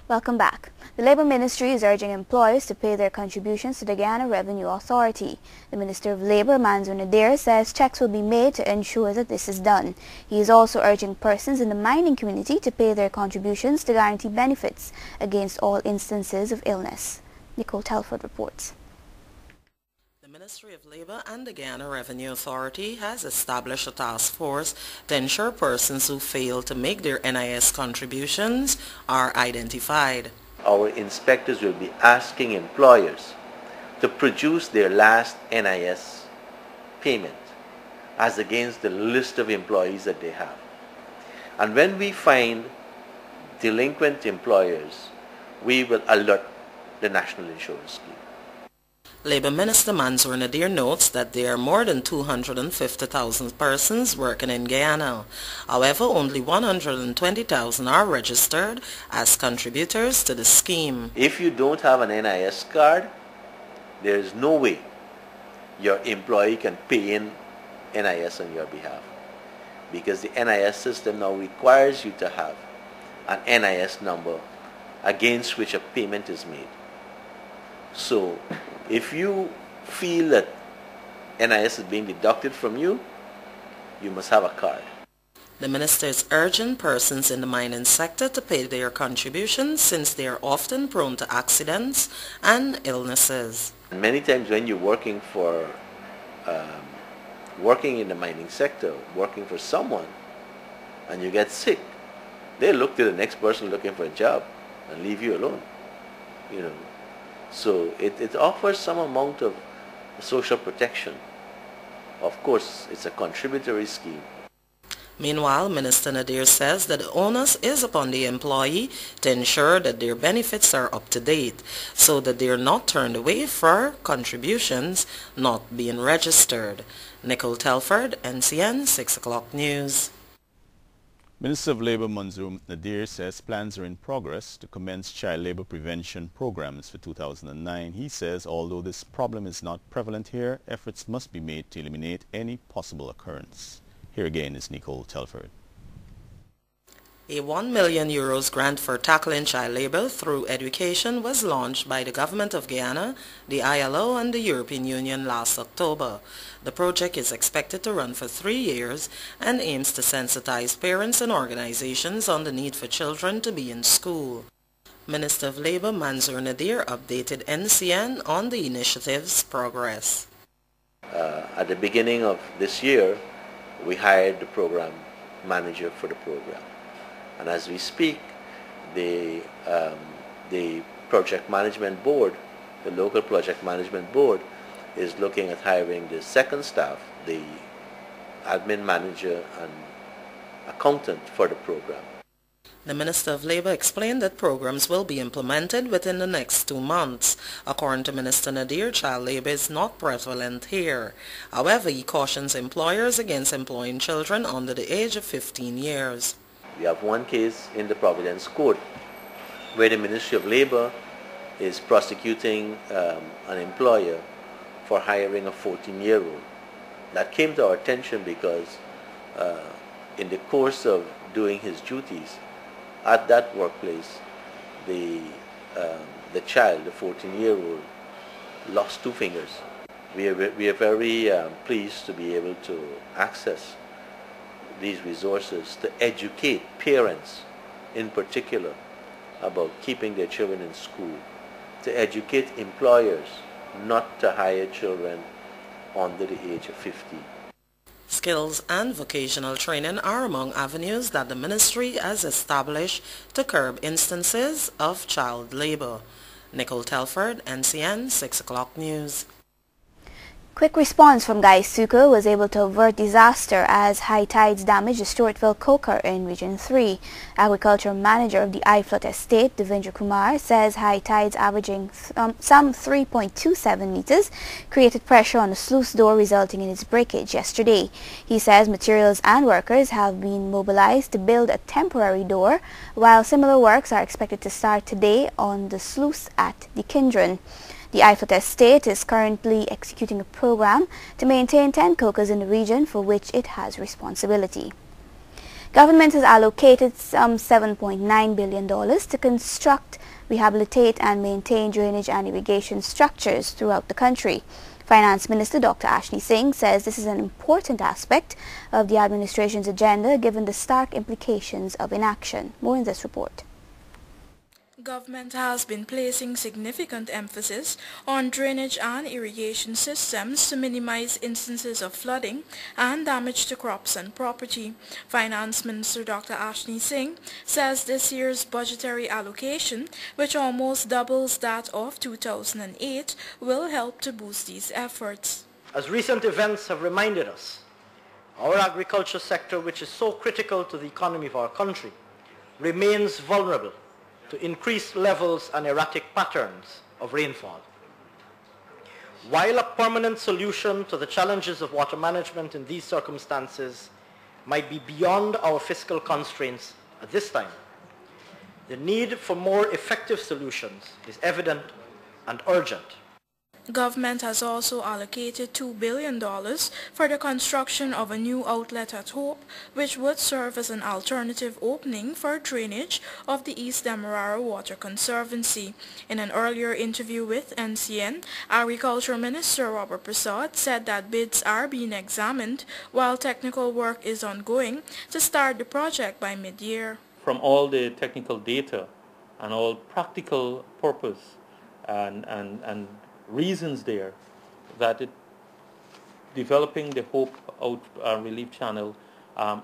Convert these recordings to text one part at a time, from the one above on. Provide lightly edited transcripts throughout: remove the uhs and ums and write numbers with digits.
Welcome back. The Labour Ministry is urging employers to pay their contributions to the Guyana Revenue Authority. The Minister of Labour, Mansour Nadir, says checks will be made to ensure that this is done. He is also urging persons in the mining community to pay their contributions to guarantee benefits against all instances of illness. Nicole Telford reports. The Ministry of Labour and the Guyana Revenue Authority has established a task force to ensure persons who fail to make their NIS contributions are identified. Our inspectors will be asking employers to produce their last NIS payment as against the list of employees that they have. And when we find delinquent employers, we will alert the National Insurance Scheme. Labour Minister Mansour Nadir notes that there are more than 250,000 persons working in Guyana. However, only 120,000 are registered as contributors to the scheme. If you don't have an NIS card, there is no way your employee can pay in NIS on your behalf, because the NIS system now requires you to have an NIS number against which a payment is made. So if you feel that NIS is being deducted from you, you must have a card. The minister is urging persons in the mining sector to pay their contributions since they are often prone to accidents and illnesses. And many times when you're working in the mining sector, working for someone, and you get sick, they look to the next person looking for a job and leave you alone. So it offers some amount of social protection. Of course, it's a contributory scheme. Meanwhile, Minister Nadir says that the onus is upon the employee to ensure that their benefits are up to date so that they are not turned away for contributions not being registered. Nicole Telford, NCN 6 o'clock News. Minister of Labour Mansour Nadir says plans are in progress to commence child labour prevention programs for 2009. He says although this problem is not prevalent here, efforts must be made to eliminate any possible occurrence. Here again is Nicole Telford. A €1 million grant for tackling child labour through education was launched by the Government of Guyana, the ILO and the European Union last October. The project is expected to run for 3 years and aims to sensitize parents and organizations on the need for children to be in school. Minister of Labour Mansour Nadir updated NCN on the initiative's progress. At the beginning of this year, we hired the program manager for the program. And as we speak, the project management board, the local project management board, is looking at hiring the second staff, the admin manager and accountant for the program. The Minister of Labour explained that programs will be implemented within the next 2 months. According to Minister Nadir, child labour is not prevalent here. However, he cautions employers against employing children under the age of 15 years. We have one case in the Providence Court where the Ministry of Labour is prosecuting an employer for hiring a 14-year-old. That came to our attention because in the course of doing his duties at that workplace, the child, the 14-year-old, lost 2 fingers. We are very pleased to be able to access these resources to educate parents in particular about keeping their children in school, to educate employers not to hire children under the age of 15. Skills and vocational training are among avenues that the ministry has established to curb instances of child labour. Nicole Telford, NCN 6 o'clock News. Quick response from Gaisuka was able to avert disaster as high tides damaged the Stewartville Coker in Region 3. Agriculture Manager of the Iflot Estate, Devendra Kumar, says high tides averaging some 3.27 meters created pressure on the sluice door resulting in its breakage yesterday. He says materials and workers have been mobilized to build a temporary door, while similar works are expected to start today on the sluice at the Kindron. The Iflot Estate is currently executing a program to maintain 10 cokers in the region for which it has responsibility. Government has allocated some $7.9 billion to construct, rehabilitate and maintain drainage and irrigation structures throughout the country. Finance Minister Dr. Ashney Singh says this is an important aspect of the administration's agenda given the stark implications of inaction. More in this report. Government has been placing significant emphasis on drainage and irrigation systems to minimize instances of flooding and damage to crops and property. Finance Minister Dr. Ashney Singh says this year's budgetary allocation, which almost doubles that of 2008, will help to boost these efforts. As recent events have reminded us, our agriculture sector, which is so critical to the economy of our country, remains vulnerable to increased levels and erratic patterns of rainfall. While a permanent solution to the challenges of water management in these circumstances might be beyond our fiscal constraints at this time, the need for more effective solutions is evident and urgent. Government has also allocated $2 billion for the construction of a new outlet at Hope, which would serve as an alternative opening for drainage of the East Demerara Water Conservancy. In an earlier interview with NCN, Agriculture Minister Robert Prasad said that bids are being examined while technical work is ongoing to start the project by mid-year. From all the technical data and all practical purpose and reasons there that developing the Hope relief channel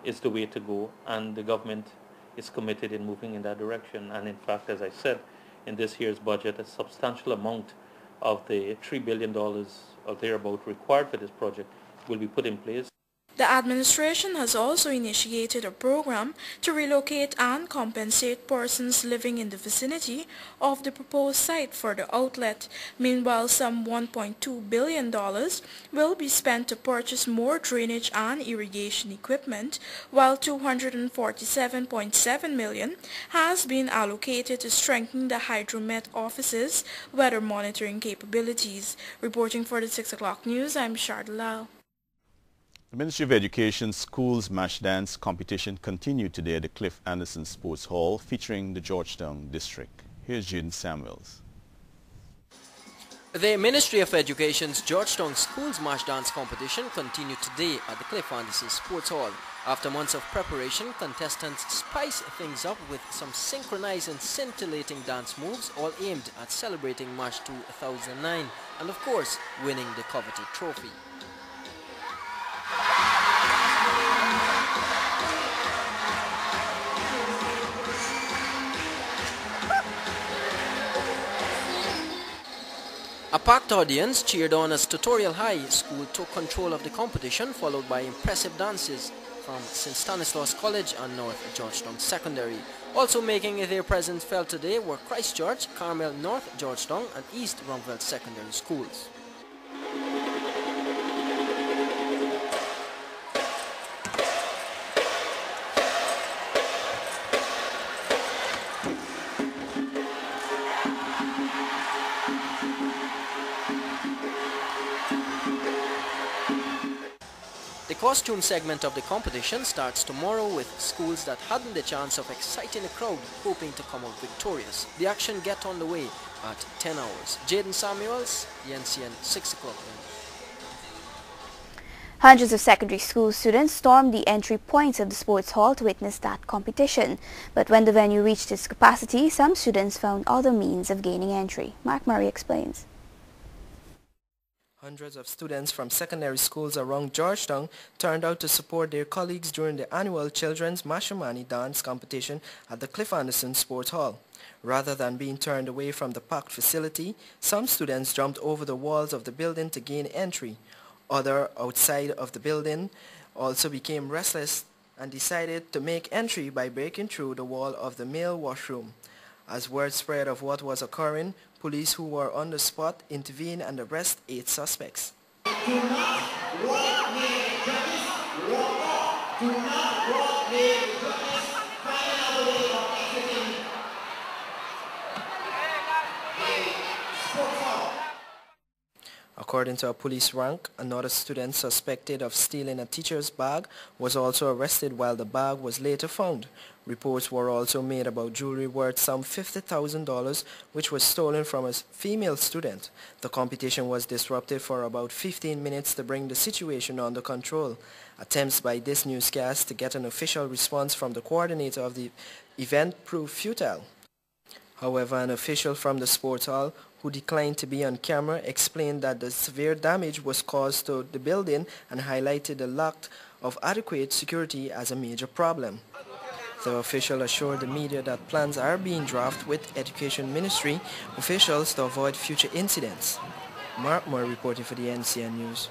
is the way to go, and the government is committed in moving in that direction. And in fact, as I said, in this year's budget, a substantial amount of the $3 billion or thereabout required for this project will be put in place. The administration has also initiated a program to relocate and compensate persons living in the vicinity of the proposed site for the outlet. Meanwhile, some $1.2 billion will be spent to purchase more drainage and irrigation equipment, while $247.7 million has been allocated to strengthen the Hydromet office's weather monitoring capabilities. Reporting for the 6 o'clock news, I'm Shardalal. The Ministry of Education's Schools Mash Dance competition continued today at the Cliff Anderson Sports Hall featuring the Georgetown District. Here's Jaden Samuels. The Ministry of Education's Georgetown Schools Mash Dance competition continued today at the Cliff Anderson Sports Hall. After months of preparation, contestants spice things up with some synchronized and scintillating dance moves, all aimed at celebrating Mash 2009 and of course winning the coveted trophy. A packed audience cheered on as Tutorial High School took control of the competition, followed by impressive dances from St. Stanislaus College and North Georgetown Secondary. Also making their presence felt today were Christ Church, Carmel North Georgetown and East Rumfeld Secondary Schools. The costume segment of the competition starts tomorrow with schools that hadn't the chance of exciting a crowd hoping to come out victorious. The action gets on the way at 10 hours. Jaden Samuels, NCN 6 o'clock. Hundreds of secondary school students stormed the entry points of the sports hall to witness that competition. But when the venue reached its capacity, some students found other means of gaining entry. Mark Murray explains. Hundreds of students from secondary schools around Georgetown turned out to support their colleagues during the annual Children's Mashumani Dance competition at the Cliff Anderson Sports Hall. Rather than being turned away from the packed facility, some students jumped over the walls of the building to gain entry. Others outside of the building also became restless and decided to make entry by breaking through the wall of the male washroom. As word spread of what was occurring, police who were on the spot intervened and arrested 8 suspects. According to a police rank, another student suspected of stealing a teacher's bag was also arrested while the bag was later found. Reports were also made about jewelry worth some $50,000 which was stolen from a female student. The competition was disrupted for about 15 minutes to bring the situation under control. Attempts by this newscast to get an official response from the coordinator of the event proved futile. However, an official from the sports hall who declined to be on camera explained that the severe damage was caused to the building and highlighted the lack of adequate security as a major problem. The official assured the media that plans are being drafted with Education Ministry officials to avoid future incidents. Mark Moore reporting for the NCN News.